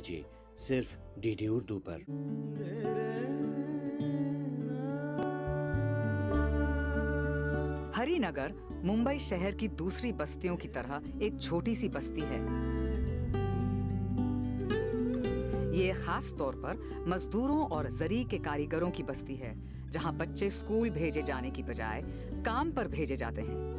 बजे सिर्फ डीडी उर्दू पर। हरिनगर मुंबई शहर की दूसरी बस्तियों की तरह एक छोटी सी बस्ती है। ये खास तौर पर मजदूरों और जरी के कारीगरों की बस्ती है, जहां बच्चे स्कूल भेजे जाने की बजाय काम पर भेजे जाते हैं।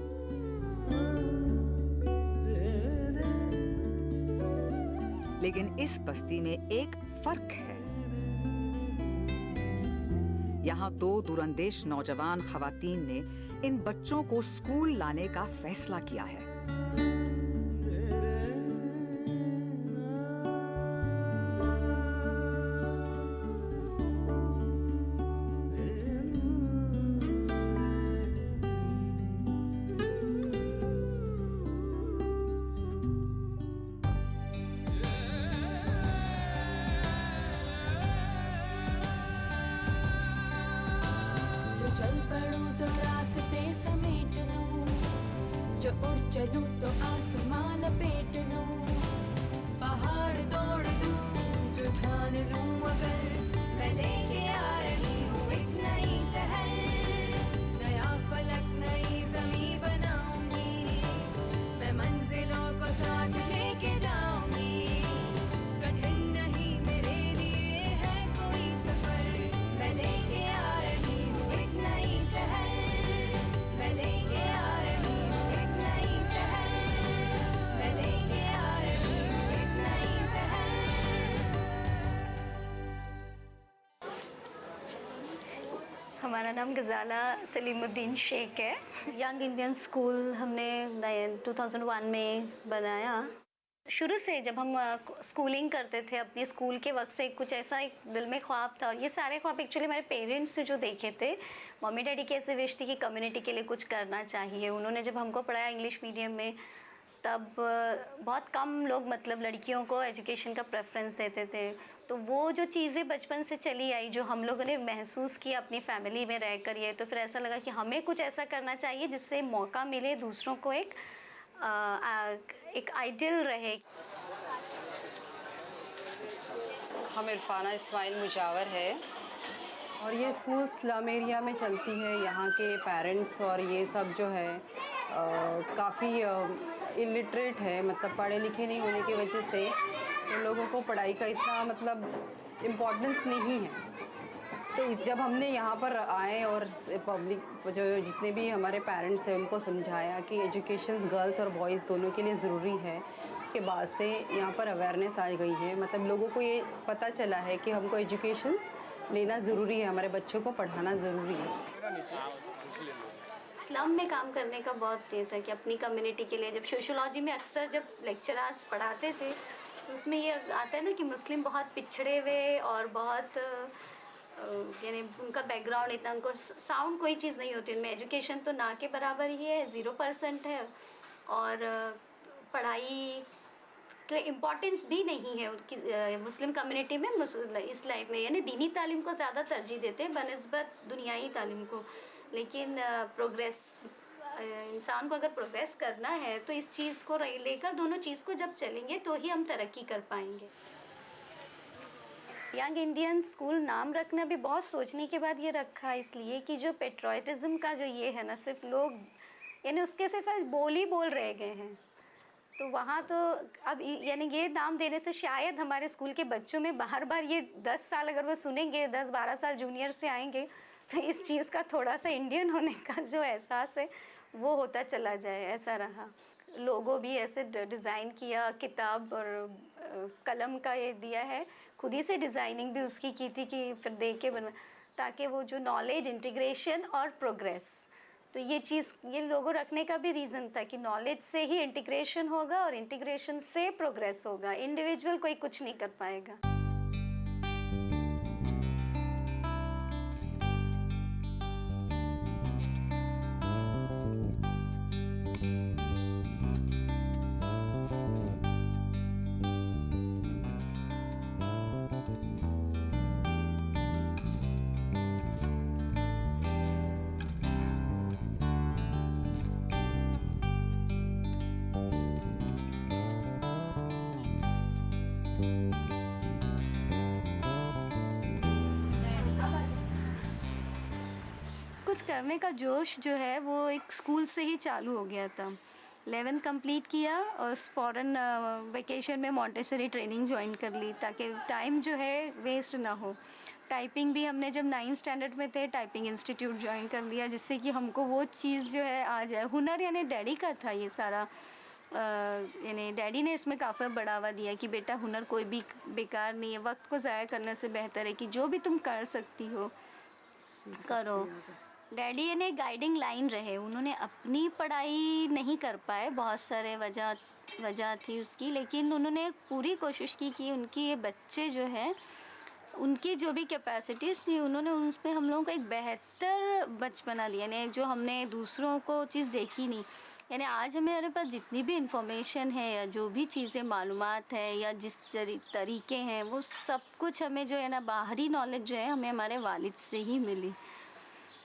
लेकिन इस बस्ती में एक फर्क है। यहाँ दो दूरंदेश नौजवान खवातीन ने इन बच्चों को स्कूल लाने का फैसला किया है। चल पड़ूं तो रास्ते समेट लूं, जो उड़ चलूं तो आसमां लपेट लूं, पहाड़ तोड़ दूं जो ठान लूं अगर, मैं लेके आ रही हूँ एक नई शहर, नया फलक नई ज़मीं बनाऊंगी, मैं मंजिलों को साथ लेके जाऊंगी, कठिन नहीं मेरे लिए है कोई सफर, मैं लेके आ रही हूँ एक नई शहर, मैं लेके आ रही हूँ एक नई शहर, मैं लेके आ रही हूँ एक नई शहर। हमारा नाम गजाला सलीमुद्दीन शेख है। यंग इंडियन स्कूल हमने 2001 में बनाया। शुरू से जब हम स्कूलिंग करते थे अपने स्कूल के वक्त से कुछ ऐसा एक दिल में ख्वाब था, और ये सारे ख्वाब एक्चुअली हमारे पेरेंट्स से जो देखे थे। मम्मी डैडी की ऐसे विश थी कि कम्युनिटी के लिए कुछ करना चाहिए। उन्होंने जब हमको पढ़ाया इंग्लिश मीडियम में, तब बहुत कम लोग मतलब लड़कियों को एजुकेशन का प्रेफरेंस देते थे। तो वो जो चीज़ें बचपन से चली आई, जो हम लोगों ने महसूस किया अपनी फैमिली में रह कर, ये तो फिर ऐसा लगा कि हमें कुछ ऐसा करना चाहिए जिससे मौका मिले दूसरों को, एक आइडियल रहे। हम इरफाना इस्माइल मुजावर है और ये स्कूल स्लम एरिया में चलती है। यहाँ के पेरेंट्स और ये सब जो है काफ़ी इलिटरेट है, मतलब पढ़े लिखे नहीं होने की वजह से उन लोगों को पढ़ाई का इतना मतलब इम्पोर्टेंस नहीं है। तो जब हमने यहाँ पर आए और पब्लिक जो जितने भी हमारे पेरेंट्स हैं उनको समझाया कि एजुकेशन गर्ल्स और बॉयज़ दोनों के लिए ज़रूरी है, उसके बाद से यहाँ पर अवेयरनेस आ गई है। मतलब लोगों को ये पता चला है कि हमको एजुकेशन लेना ज़रूरी है, हमारे बच्चों को पढ़ाना ज़रूरी है। स्लम में काम करने का बहुत ये था कि अपनी कम्युनिटी के लिए, जब सोशियोलॉजी में अक्सर जब लेक्चरर्स पढ़ाते थे तो उसमें ये आता है ना कि मुस्लिम बहुत पिछड़े हुए और बहुत यानी उनका बैकग्राउंड इतना, उनको साउंड कोई चीज़ नहीं होती उनमें, एजुकेशन तो ना के बराबर ही है, 0% है, और पढ़ाई के इम्पॉर्टेंस भी नहीं है उनकी मुस्लिम कम्युनिटी में। इस लाइफ में यानी दीनी तालीम को ज़्यादा तरजीह देते हैं बनिस्बत दुनियाई तालीम को। लेकिन प्रोग्रेस, इंसान को अगर प्रोग्रेस करना है तो इस चीज़ को लेकर दोनों चीज़ को जब चलेंगे तो ही हम तरक्की कर पाएंगे। यंग इंडियन स्कूल नाम रखना भी बहुत सोचने के बाद ये रखा, इसलिए कि जो पेट्रोटिज़म का जो ये है ना, सिर्फ लोग यानी उसके सिर्फ बोल ही बोल रह गए हैं। तो वहाँ तो अब यानी ये नाम देने से शायद हमारे स्कूल के बच्चों में बार बार ये 10 साल अगर वो सुनेंगे, 10-12 साल जूनियर से आएंगे, तो इस चीज़ का थोड़ा सा इंडियन होने का जो एहसास है वो होता चला जाए। ऐसा रहा। लोगों भी ऐसे डिज़ाइन किया, किताब और कलम का ये दिया है, खुद ही से डिज़ाइनिंग भी उसकी की थी कि फिर देख के बनवा, ताकि वो जो नॉलेज, इंटीग्रेशन और प्रोग्रेस, तो ये चीज़ ये लोगों रखने का भी रीज़न था कि नॉलेज से ही इंटीग्रेशन होगा और इंटीग्रेशन से प्रोग्रेस होगा। इंडिविजुअल कोई कुछ नहीं कर पाएगा। कुछ करने का जोश जो है वो एक स्कूल से ही चालू हो गया था। 11th कंप्लीट किया और फ़ौरन वेकेशन में मॉन्टेसरी ट्रेनिंग जॉइन कर ली ताकि टाइम जो है वेस्ट ना हो। टाइपिंग भी हमने जब 9th स्टैंडर्ड में थे टाइपिंग इंस्टीट्यूट जॉइन कर लिया, जिससे कि हमको वो चीज़ जो है आ जाए। हुनर यानी डैडी का था ये सारा, यानी डैडी ने इसमें काफ़ी बढ़ावा दिया कि बेटा हुनर कोई भी बेकार नहीं है, वक्त को ज़ाया करने से बेहतर है कि जो भी तुम कर सकती हो करो। डैडी यानी गाइडिंग लाइन रहे, उन्होंने अपनी पढ़ाई नहीं कर पाए, बहुत सारे वजह थी उसकी, लेकिन उन्होंने पूरी कोशिश की कि उनकी ये बच्चे जो है उनकी जो भी कैपेसिटीज़ थी उन्होंने उसमें हम लोगों को एक बेहतर बचपना लिया, यानी जो हमने दूसरों को चीज़ देखी नहीं। यानी आज हमारे पास जितनी भी इंफॉर्मेशन है या जो भी चीज़ें मालूमात है या जिस तरीके हैं वो सब कुछ हमें जो है ना बाहरी नॉलेज जो है हमें हमारे वालिद से ही मिली,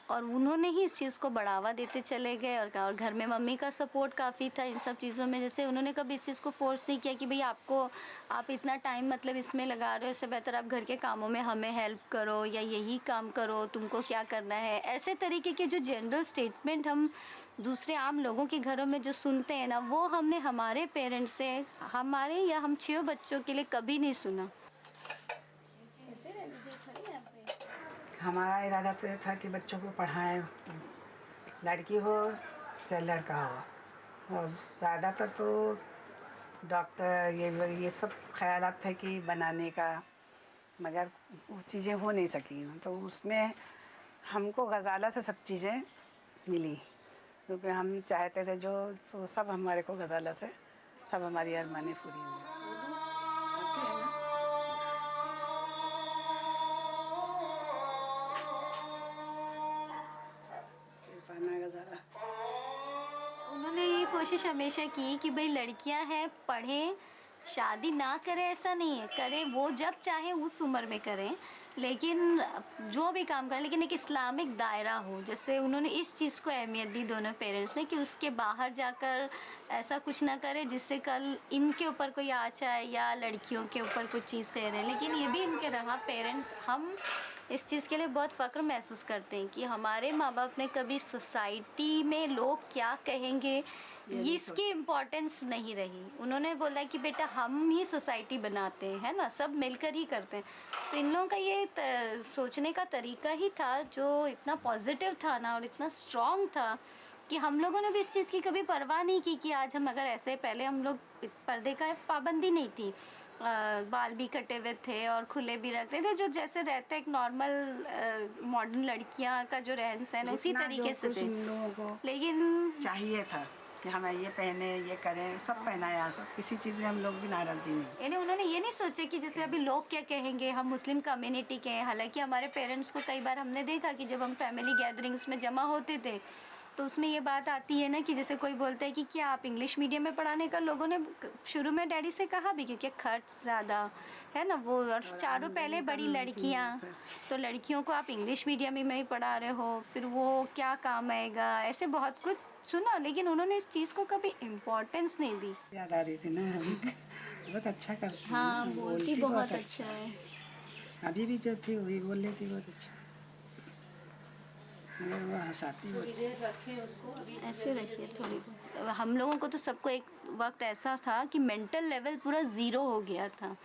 और उन्होंने ही इस चीज़ को बढ़ावा देते चले गए। और घर में मम्मी का सपोर्ट काफ़ी था इन सब चीज़ों में, जैसे उन्होंने कभी इस चीज़ को फोर्स नहीं किया कि भाई आप इतना टाइम मतलब इसमें लगा रहे हो, इससे बेहतर आप घर के कामों में हमें हेल्प करो या यही काम करो, तुमको क्या करना है। ऐसे तरीके के जो जनरल स्टेटमेंट हम दूसरे आम लोगों के घरों में जो सुनते हैं ना, वो हमने हमारे पेरेंट्स से हमारे या हम 6 बच्चों के लिए कभी नहीं सुना। हमारा इरादा तो ये था कि बच्चों को पढ़ाएं, लड़की हो चाहे लड़का हो, और ज़्यादातर तो डॉक्टर ये सब ख्यालात थे कि बनाने का, मगर वो चीज़ें हो नहीं सकी। तो उसमें हमको गज़ाला से सब चीज़ें मिली, क्योंकि हम चाहते थे जो तो सब हमारे को गज़ाला से सब हमारी अरमानें पूरी हुई। उन्होंने ये कोशिश हमेशा की कि भाई लड़कियां हैं पढ़ें, शादी ना करें ऐसा नहीं है, करें वो जब चाहे उस उम्र में करें, लेकिन जो भी काम करें लेकिन एक इस्लामिक दायरा हो। जैसे उन्होंने इस चीज़ को अहमियत दी दोनों पेरेंट्स ने कि उसके बाहर जाकर ऐसा कुछ ना करें जिससे कल इनके ऊपर कोई आ जाए या लड़कियों के ऊपर कुछ चीज़ कह रहे हैं। लेकिन ये भी इनके रहा पेरेंट्स, हम इस चीज़ के लिए बहुत फ़ख्र महसूस करते हैं कि हमारे माँ बाप ने कभी सोसाइटी में लोग क्या कहेंगे ये इसकी इम्पोर्टेंस नहीं रही। उन्होंने बोला कि बेटा हम ही सोसाइटी बनाते हैं, है ना, सब मिलकर ही करते हैं। तो इन लोगों का ये सोचने का तरीका ही था जो इतना पॉजिटिव था ना और इतना स्ट्रॉन्ग था कि हम लोगों ने भी इस चीज़ की कभी परवाह नहीं की कि आज हम अगर ऐसे, पहले हम लोग पर्दे का पाबंदी नहीं थी, बाल भी कटे हुए थे और खुले भी रखते थे, जो जैसे रहते एक नॉर्मल मॉडर्न लड़कियां का जो रहन सहन उसी तरीके से थे। लोगों को लेकिन चाहिए था कि हमें ये पहने ये करें, सब पहनाया, सब किसी चीज़ में हम लोग भी नाराज़ी नहीं। यानी उन्होंने ये नहीं सोचा कि जैसे अभी लोग क्या कहेंगे, हम मुस्लिम कम्युनिटी के हैं। हालांकि हमारे पेरेंट्स को कई बार हमने देखा कि जब हम फैमिली गैदरिंग्स में जमा होते थे तो उसमें ये बात आती है ना कि जैसे कोई बोलता है कि क्या आप इंग्लिश मीडियम में पढ़ाने का, लोगों ने शुरू में डैडी से कहा भी क्योंकि खर्च ज़्यादा है ना वो, और चारों पहले बड़ी लड़कियां, तो लड़कियों को आप इंग्लिश मीडियम में ही पढ़ा रहे हो, फिर वो क्या काम आएगा, ऐसे बहुत कुछ सुना। लेकिन उन्होंने इस चीज़ को कभी इम्पोर्टेंस नहीं दी। याद आ रही थी ना, बहुत अच्छा करती है। हाँ, बोलती बहुत अच्छा है। अभी भी जो थी वही बोल लेती बहुत अच्छा, मगर वो हंसाती ऐसे रखिए थोड़ी। हम लोगों को तो सबको एक वक्त ऐसा था कि मेंटल लेवल पूरा ज़ीरो हो गया था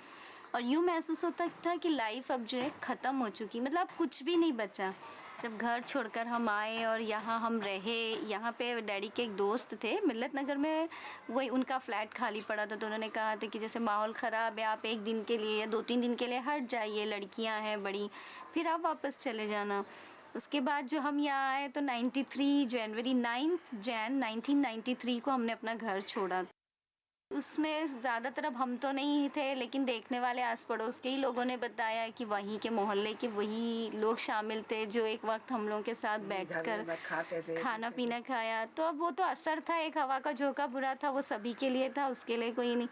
और यूँ महसूस होता था कि लाइफ अब जो है ख़त्म हो चुकी, मतलब अब कुछ भी नहीं बचा। जब घर छोड़कर हम आए और यहाँ हम रहे, यहाँ पे डैडी के एक दोस्त थे मिल्लत नगर में, वही उनका फ्लैट खाली पड़ा था, तो उन्होंने कहा था कि जैसे माहौल ख़राब है, आप 1 दिन के लिए या 2-3 दिन के लिए हट जाइए, लड़कियाँ हैं बड़ी, फिर आप वापस चले जाना। उसके बाद जो हम यहाँ आए तो 93 जनवरी 9 जैन 1993 को हमने अपना घर छोड़ा। उसमें ज़्यादातर अब हम तो नहीं थे, लेकिन देखने वाले आस पड़ोस के ही लोगों ने बताया कि वहीं के मोहल्ले के वही लोग शामिल थे जो एक वक्त हम लोगों के साथ बैठकर खाते थे, खाना पीना खाया। तो अब वो तो असर था, एक हवा का झोंका बुरा था, वो सभी के लिए था, उसके लिए कोई नहीं।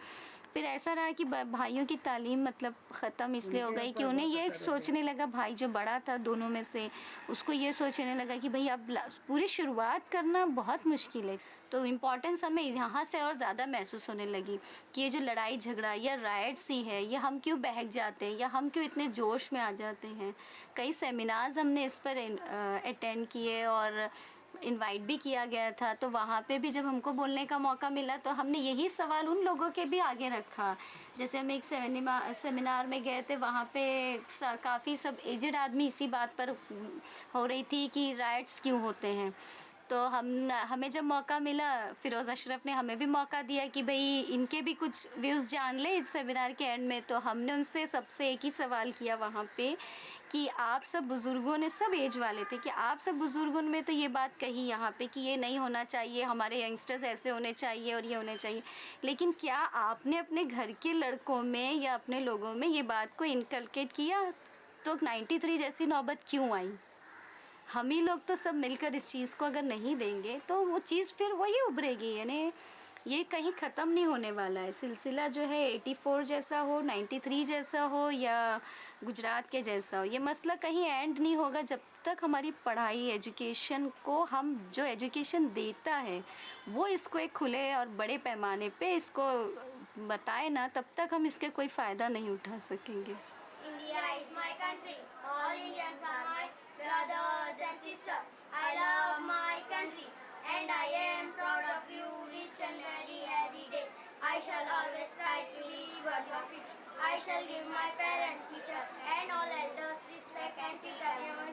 फिर ऐसा रहा कि भाइयों की तालीम मतलब ख़त्म इसलिए हो गई कि उन्हें ये सोचने लगा, भाई जो बड़ा था दोनों में से, उसको ये सोचने लगा कि भाई अब पूरी शुरुआत करना बहुत मुश्किल है। तो इम्पोर्टेंस हमें यहाँ से और ज़्यादा महसूस होने लगी कि ये जो लड़ाई झगड़ा या राइट्स ही है, ये हम क्यों बहक जाते हैं या हम क्यों इतने जोश में आ जाते हैं। कई सेमिनार्स हमने इस पर अटेंड किए और इनवाइट भी किया गया था, तो वहाँ पे भी जब हमको बोलने का मौका मिला तो हमने यही सवाल उन लोगों के भी आगे रखा। जैसे हम एक सेमिनार में गए थे, वहाँ पे काफ़ी सब एजेड आदमी इसी बात पर हो रही थी कि राइट्स क्यों होते हैं। तो हमें जब मौका मिला, फ़िरोज़ अशरफ ने हमें भी मौका दिया कि भाई इनके भी कुछ व्यूज़ जान ले इस सेमिनार के एंड में। तो हमने उनसे सबसे एक ही सवाल किया वहाँ पे कि आप सब बुज़ुर्गों ने, सब एज वाले थे, कि आप सब बुज़ुर्गों में तो ये बात कही यहाँ पे कि ये नहीं होना चाहिए, हमारे यंगस्टर्स ऐसे होने चाहिए और ये होने चाहिए, लेकिन क्या आपने अपने घर के लड़कों में या अपने लोगों में ये बात को इनकलकेट किया? तो 93 जैसी नौबत क्यों आई? हम ही लोग तो सब मिलकर इस चीज़ को अगर नहीं देंगे तो वो चीज़ फिर वही उभरेगी। यानी ये कहीं ख़त्म नहीं होने वाला है सिलसिला, जो है 84 जैसा हो, 93 जैसा हो या गुजरात के जैसा हो, ये मसला कहीं एंड नहीं होगा जब तक हमारी पढ़ाई, एजुकेशन को, हम जो एजुकेशन देता है वो इसको एक खुले और बड़े पैमाने पे इसको बताए ना, तब तक हम इसके कोई फ़ायदा नहीं उठा सकेंगे। India is my country. All Indians are my brothers and sisters. I love my country and I am proud of you, rich and very heritage. I shall always try to live what you preach. I shall give my parents, teacher and all elders respect and treat everyone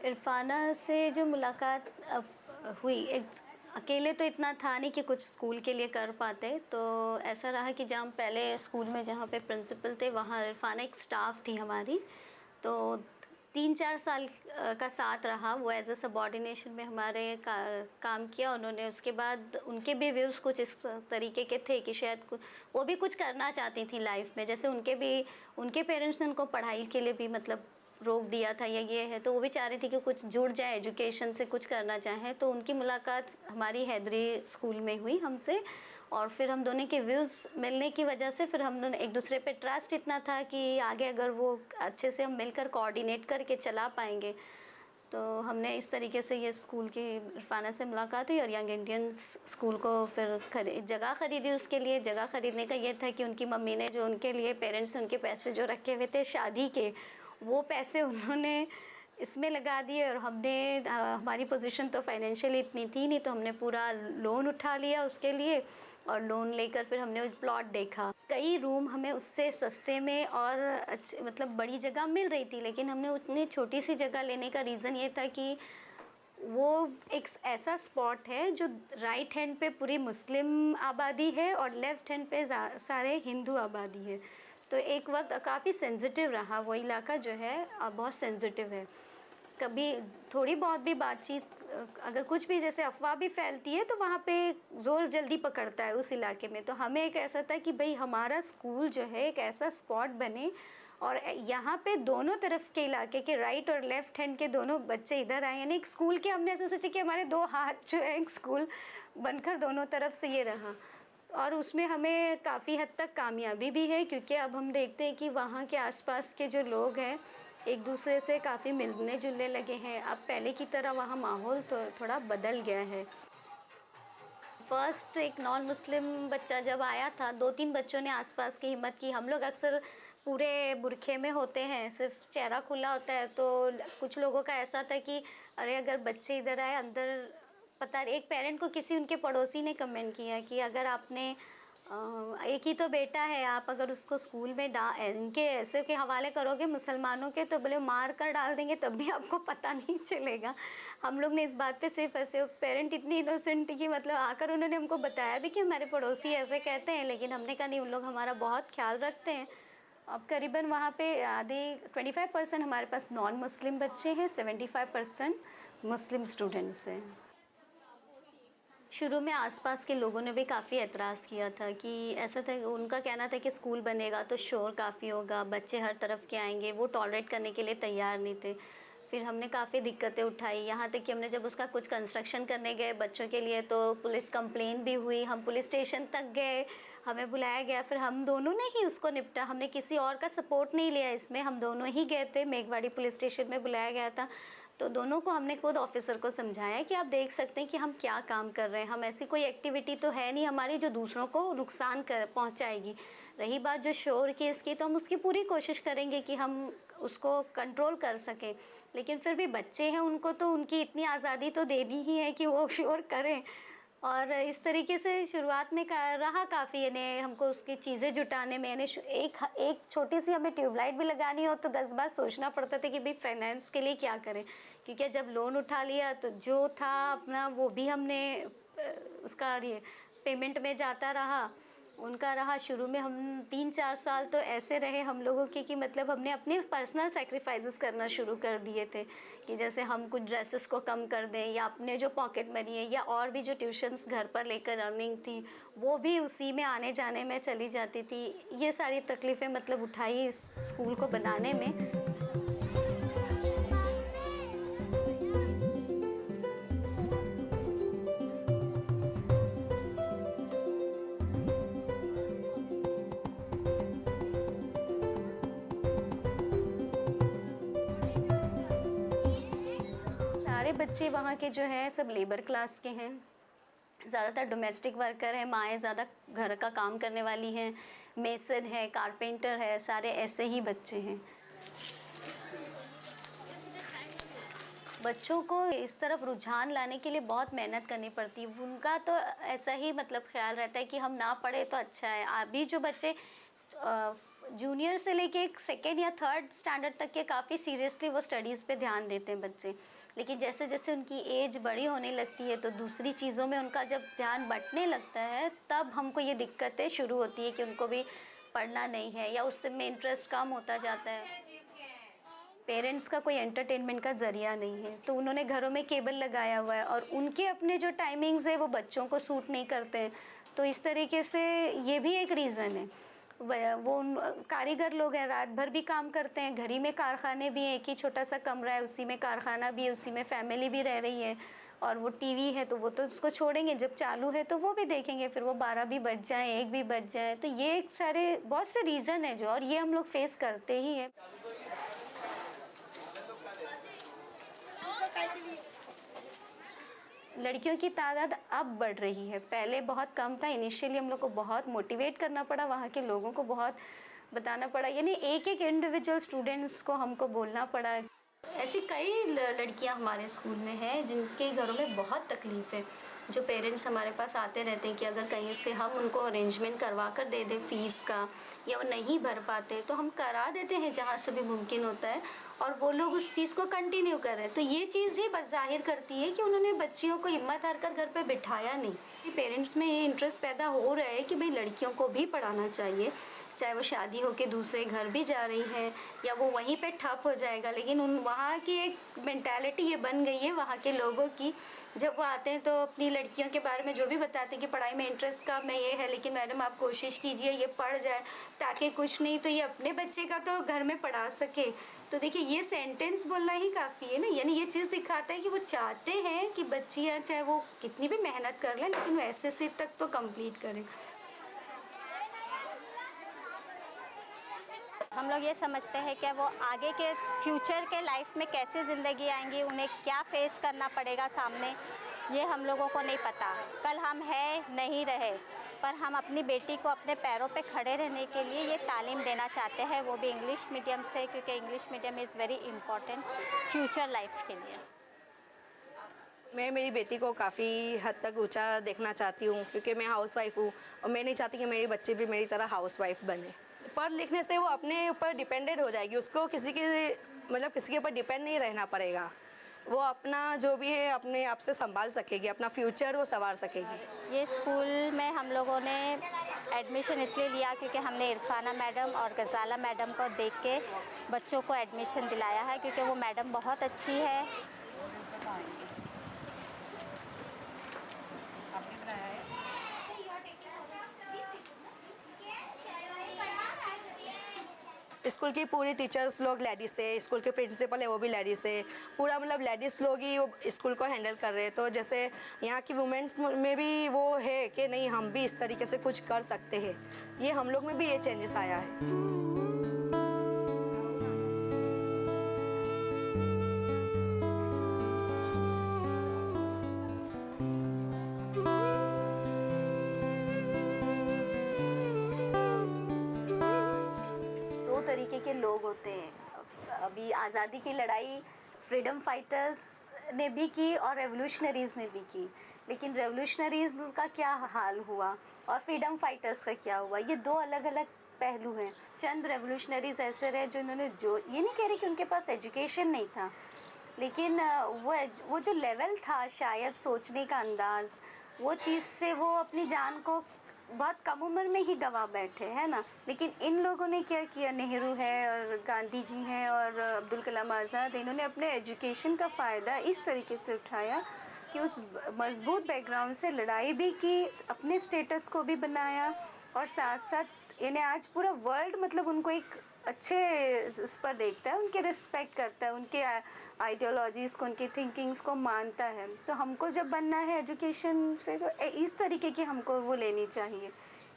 Irfana से जो मुलाकात हुई, एक अकेले तो इतना था नहीं कि कुछ स्कूल के लिए कर पाते, तो ऐसा रहा कि जहाँ पहले स्कूल में जहाँ पे प्रिंसिपल थे वहाँ इरफाना एक स्टाफ थी हमारी, तो 3-4 साल का साथ रहा। वो एज ए सबॉर्डिनेशन में हमारे काम किया उन्होंने। उसके बाद उनके भी व्यूज़ कुछ इस तरीके के थे कि शायद वो भी कुछ करना चाहती थी लाइफ में, जैसे उनके पेरेंट्स ने उनको पढ़ाई के लिए भी मतलब रोक दिया था या ये है, तो वो भी चाह रही थी कि कुछ जुड़ जाए, एजुकेशन से कुछ करना चाहें। तो उनकी मुलाकात हमारी हैदरी स्कूल में हुई हमसे, और फिर हम दोनों के व्यूज़ मिलने की वजह से फिर हम दोनों एक दूसरे पे ट्रस्ट इतना था कि आगे अगर वो अच्छे से हम मिलकर कोऑर्डिनेट करके चला पाएंगे। तो हमने इस तरीके से ये स्कूल की इरफाना से मुलाकात हुई और यंग इंडियंस स्कूल को फिर जगह ख़रीदी। उसके लिए जगह ख़रीदने का ये था कि उनकी मम्मी ने जो उनके लिए, पेरेंट्स ने उनके पैसे जो रखे हुए थे शादी के, वो पैसे उन्होंने इसमें लगा दिए और हमने, हमारी पोजीशन तो फाइनेंशियली इतनी थी नहीं, तो हमने पूरा लोन उठा लिया उसके लिए, और लोन लेकर फिर हमने प्लॉट देखा। कई रूम हमें उससे सस्ते में और अच्छे मतलब बड़ी जगह मिल रही थी, लेकिन हमने उतनी छोटी सी जगह लेने का रीज़न ये था कि वो एक ऐसा स्पॉट है जो राइट हैंड पे पूरी मुस्लिम आबादी है और लेफ़्ट हैंड पे सारे हिंदू आबादी है। तो एक वक्त काफ़ी सेंसिटिव रहा वो इलाका, जो है बहुत सेंसिटिव है। कभी थोड़ी बहुत भी बातचीत, अगर कुछ भी जैसे अफवाह भी फैलती है तो वहाँ पे ज़ोर जल्दी पकड़ता है उस इलाके में। तो हमें एक ऐसा था कि भाई हमारा स्कूल जो है एक ऐसा स्पॉट बने और यहाँ पे दोनों तरफ के इलाके के, राइट और लेफ़्ट हैंड के दोनों बच्चे इधर आए। यानी एक स्कूल के, हमने ऐसा सोचा कि हमारे 2 हाथ जो है एक स्कूल बनकर दोनों तरफ से ये रहा, और उसमें हमें काफ़ी हद तक कामयाबी भी है, क्योंकि अब हम देखते हैं कि वहाँ के आसपास के जो लोग हैं एक दूसरे से काफ़ी मिलने जुलने लगे हैं। अब पहले की तरह वहाँ माहौल तो थोड़ा बदल गया है। फर्स्ट एक नॉन मुस्लिम बच्चा जब आया था, 2-3 बच्चों ने आसपास की हिम्मत की। हम लोग अक्सर पूरे बुरखे में होते हैं, सिर्फ चेहरा खुला होता है, तो कुछ लोगों का ऐसा था कि अरे अगर बच्चे इधर आए अंदर, पता नहीं, एक पेरेंट को किसी उनके पड़ोसी ने कमेंट किया कि अगर आपने एक ही तो बेटा है, आप अगर उसको स्कूल में इनके ऐसे के हवाले करोगे मुसलमानों के, तो बोले मार कर डाल देंगे तब भी आपको पता नहीं चलेगा। हम लोग ने इस बात पे सिर्फ ऐसे, पेरेंट इतनी इनोसेंट थी कि मतलब आकर उन्होंने हमको बताया भी कि हमारे पड़ोसी ऐसे कहते हैं, लेकिन हमने कहा नहीं, उन लोग हमारा बहुत ख्याल रखते हैं। अब करीबन वहाँ पे आधे 25% हमारे पास नॉन मुस्लिम बच्चे हैं, 75% मुस्लिम स्टूडेंट्स हैं। शुरू में आसपास के लोगों ने भी काफ़ी एतराज़ किया था कि ऐसा था, उनका कहना था कि स्कूल बनेगा तो शोर काफ़ी होगा, बच्चे हर तरफ के आएंगे, वो टॉलरेट करने के लिए तैयार नहीं थे। फिर हमने काफ़ी दिक्कतें उठाई, यहाँ तक कि हमने जब उसका कुछ कंस्ट्रक्शन करने गए बच्चों के लिए तो पुलिस कंप्लेन भी हुई, हम पुलिस स्टेशन तक गए, हमें बुलाया गया, फिर हम दोनों ने ही उसको निपटा, हमने किसी और का सपोर्ट नहीं लिया इसमें, हम दोनों ही गए थे, मेघवाड़ी पुलिस स्टेशन में बुलाया गया था। तो दोनों को हमने खुद ऑफिसर को समझाया कि आप देख सकते हैं कि हम क्या काम कर रहे हैं, हम ऐसी कोई एक्टिविटी तो है नहीं हमारी जो दूसरों को नुकसान कर पहुंचाएगी। रही बात जो शोर की इसकी, तो हम उसकी पूरी कोशिश करेंगे कि हम उसको कंट्रोल कर सकें, लेकिन फिर भी बच्चे हैं, उनको तो उनकी इतनी आज़ादी तो देनी ही है कि वो शोर करें। और इस तरीके से शुरुआत में रहा काफ़ी, यानी हमको उसकी चीज़ें जुटाने में, यानी एक छोटी सी हमें ट्यूबलाइट भी लगानी हो तो 10 बार सोचना पड़ता था कि भाई फाइनेंस के लिए क्या करें, क्योंकि जब लोन उठा लिया तो जो था अपना वो भी हमने उसका पेमेंट में जाता रहा, उनका रहा। शुरू में हम 3-4 साल तो ऐसे रहे हम लोगों के कि मतलब हमने अपने पर्सनल सेक्रीफाइसेस करना शुरू कर दिए थे कि जैसे हम कुछ ड्रेसेस को कम कर दें, या अपने जो पॉकेट मनी है या और भी जो ट्यूशन्स घर पर लेकर अर्निंग थी वो भी उसी में आने जाने में चली जाती थी। ये सारी तकलीफ़ें मतलब उठाई इस स्कूल को बनाने में। सारे बच्चे वहाँ के जो है सब लेबर क्लास के हैं, ज़्यादातर डोमेस्टिक वर्कर हैं, माएँ ज़्यादा घर का काम करने वाली हैं, मेसन है, कारपेंटर है, सारे ऐसे ही बच्चे हैं। बच्चों को इस तरफ रुझान लाने के लिए बहुत मेहनत करनी पड़ती है। उनका तो ऐसा ही मतलब ख्याल रहता है कि हम ना पढ़े तो अच्छा है। अभी जो बच्चे जूनियर से लेके 2nd या 3rd स्टैंडर्ड तक के काफ़ी सीरियसली वो स्टडीज़ पे ध्यान देते हैं बच्चे, लेकिन जैसे जैसे उनकी एज बड़ी होने लगती है तो दूसरी चीज़ों में उनका जब ध्यान बंटने लगता है तब हमको ये दिक्कतें शुरू होती है कि उनको भी पढ़ना नहीं है या उसमें इंटरेस्ट कम होता जाता है। पेरेंट्स का कोई एंटरटेनमेंट का ज़रिया नहीं है, तो उन्होंने घरों में केबल लगाया हुआ है और उनके अपने जो टाइमिंग्स है वो बच्चों को सूट नहीं करते हैं, तो इस तरीके से ये भी एक रीज़न है। वो कारीगर लोग हैं, रात भर भी काम करते हैं, घर ही में कारखाने भी हैं, एक ही छोटा सा कमरा है उसी में कारखाना भी है, उसी में फैमिली भी रह रही है, और वो टीवी है तो वो तो उसको छोड़ेंगे, जब चालू है तो वो भी देखेंगे, फिर वो 12 भी बज जाए, 1 भी बज जाए। तो ये एक सारे बहुत से रीज़न है जो, और ये हम लोग फेस करते ही हैं। लड़कियों की तादाद अब बढ़ रही है, पहले बहुत कम था। इनिशियली हम लोग को बहुत मोटिवेट करना पड़ा, वहाँ के लोगों को बहुत बताना पड़ा, यानी एक एक इंडिविजुअल स्टूडेंट्स को हमको बोलना पड़ा। ऐसी कई लड़कियाँ हमारे स्कूल में हैं जिनके घरों में बहुत तकलीफ़ है, जो पेरेंट्स हमारे पास आते रहते हैं कि अगर कहीं से हम उनको अरेंजमेंट करवा कर दे दें फ़ीस का, या वो नहीं भर पाते तो हम करा देते हैं जहाँ से भी मुमकिन होता है, और वो लोग उस चीज़ को कंटिन्यू कर रहे हैं। तो ये चीज़ ही ज़ाहिर करती है कि उन्होंने बच्चियों को हिम्मत हार कर घर पे बिठाया नहीं। पेरेंट्स में ये इंटरेस्ट पैदा हो रहा है कि भाई लड़कियों को भी पढ़ाना चाहिए, चाहे वो शादी होके दूसरे घर भी जा रही है या वो वहीं पे ठप हो जाएगा, लेकिन वहाँ की एक मेंटालिटी ये बन गई है वहाँ के लोगों की। जब वो आते हैं तो अपनी लड़कियों के बारे में जो भी बताते हैं कि पढ़ाई में इंटरेस्ट कम है, ये है, लेकिन मैडम आप कोशिश कीजिए ये पढ़ जाए ताकि कुछ नहीं तो ये अपने बच्चे का तो घर में पढ़ा सके। तो देखिए ये सेंटेंस बोलना ही काफ़ी है ना, यानी ये चीज़ दिखाता है कि वो चाहते हैं कि बच्चियाँ चाहे वो कितनी भी मेहनत कर लें लेकिन वो एसएससी तक तो कंप्लीट करें। हम लोग ये समझते हैं कि वो आगे के फ्यूचर के लाइफ में कैसे ज़िंदगी आएंगी, उन्हें क्या फेस करना पड़ेगा सामने, ये हम लोगों को नहीं पता। कल हम है नहीं रहे, पर हम अपनी बेटी को अपने पैरों पे खड़े रहने के लिए ये तालीम देना चाहते हैं, वो भी इंग्लिश मीडियम से, क्योंकि English medium is very important future life के लिए। मैं मेरी बेटी को काफ़ी हद तक ऊंचा देखना चाहती हूँ, क्योंकि मैं हाउसवाइफ हूँ और मैं नहीं चाहती कि मेरी बच्चे भी मेरी तरह हाउसवाइफ बने। पढ़ लिखने से वो अपने ऊपर डिपेंडेंट हो जाएगी, उसको किसी के ऊपर डिपेंड नहीं रहना पड़ेगा, वो अपना जो भी है अपने आप से संभाल सकेगी, अपना फ्यूचर वो संवार सकेगी। ये स्कूल में हम लोगों ने एडमिशन इसलिए लिया क्योंकि हमने इरफाना मैडम और गज़ाला मैडम को देख के बच्चों को एडमिशन दिलाया है, क्योंकि वो मैडम बहुत अच्छी है। स्कूल की पूरी टीचर्स लोग लेडीज़ है, स्कूल के प्रिंसिपल है वो भी लेडीज़ है, पूरा मतलब लेडीज़ लोग ही वो स्कूल को हैंडल कर रहे हैं। तो जैसे यहाँ की वुमेन्स में भी वो है कि नहीं हम भी इस तरीके से कुछ कर सकते हैं, ये हम लोग में भी ये चेंजेस आया है। तरीके के लोग होते हैं। अभी आज़ादी की लड़ाई फ्रीडम फाइटर्स ने भी की और रेवोल्यूशनरीज़ ने भी की, लेकिन रेवोल्यूशनरीज़ का क्या हाल हुआ और फ्रीडम फाइटर्स का क्या हुआ, ये दो अलग अलग पहलू हैं। चंद रेवोल्यूशनरीज़ ऐसे रहे जिन्होंने जो, ये नहीं कह रही कि उनके पास एजुकेशन नहीं था, लेकिन वो जो लेवल था शायद सोचने का अंदाज़, वो चीज़ से वो अपनी जान को बहुत कम उम्र में ही गवा बैठे, है ना। लेकिन इन लोगों ने क्या किया, नेहरू है और गांधी जी हैं और अब्दुल कलाम आज़ाद, इन्होंने अपने एजुकेशन का फ़ायदा इस तरीके से उठाया कि उस मजबूत बैकग्राउंड से लड़ाई भी की, अपने स्टेटस को भी बनाया और साथ साथ इन्हें आज पूरा वर्ल्ड मतलब उनको एक अच्छे उस पर देखता है, उनके रिस्पेक्ट करता है, उनके आइडियोलॉजीज़ को, उनकी थिंकिंग्स को मानता है। तो हमको जब बनना है एजुकेशन से तो इस तरीके की हमको वो लेनी चाहिए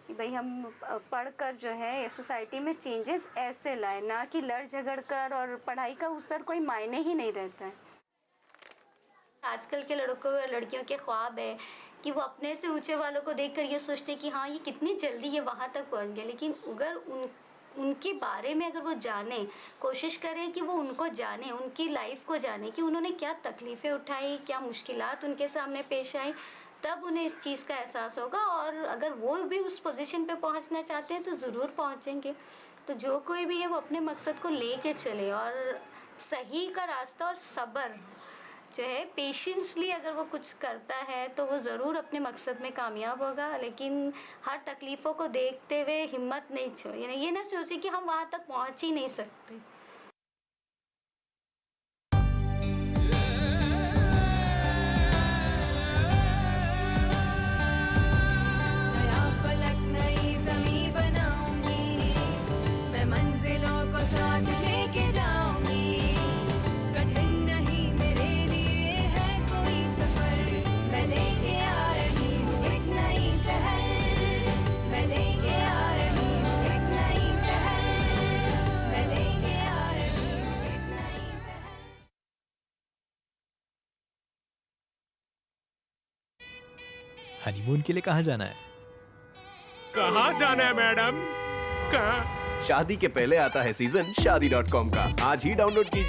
कि भाई हम पढ़कर जो है सोसाइटी में चेंजेस ऐसे लाए, ना कि लड़ झगड़ कर, और पढ़ाई का उस पर कोई मायने ही नहीं रहता है। आजकल के लड़कों और लड़कियों के ख्वाब है कि वो अपने से ऊंचे वालों को देखकर ये सोचते कि हाँ ये कितनी जल्दी ये वहाँ तक पहुँच गए, लेकिन अगर उनके बारे में अगर वो जाने, कोशिश करें कि वो उनको जाने, उनकी लाइफ को जाने कि उन्होंने क्या तकलीफ़ें उठाई, क्या मुश्किलात उनके सामने पेश आई, तब उन्हें इस चीज़ का एहसास होगा। और अगर वो भी उस पोजीशन पे पहुंचना चाहते हैं तो ज़रूर पहुंचेंगे। तो जो कोई भी है वो अपने मकसद को लेके चले और सही का रास्ता और सब्र जो है, पेशेंसली अगर वो कुछ करता है तो वो ज़रूर अपने मकसद में कामयाब होगा। लेकिन हर तकलीफ़ों को देखते हुए हिम्मत नहीं छोड़े, ये ना सोचे कि हम वहाँ तक पहुँच ही नहीं सकते। नया फलक नई ज़मीं बनाऊंगी, मैं मंजिलों को साथ लेके जाऊंगी। कठिन नहीं मेरे लिए है कोई सफर, मैं लेके आ रही हूँ एक नई शहर, मैं लेके आ रही हूँ एक नई शहर, मैं लेके आ रही हूँ एक नई शहर। हनीमून के लिए कहाँ जाना है? कहाँ जाना है मैडम? कहाँ? शादी के पहले आता है सीजन शादी.com का। आज ही डाउनलोड कीजिए।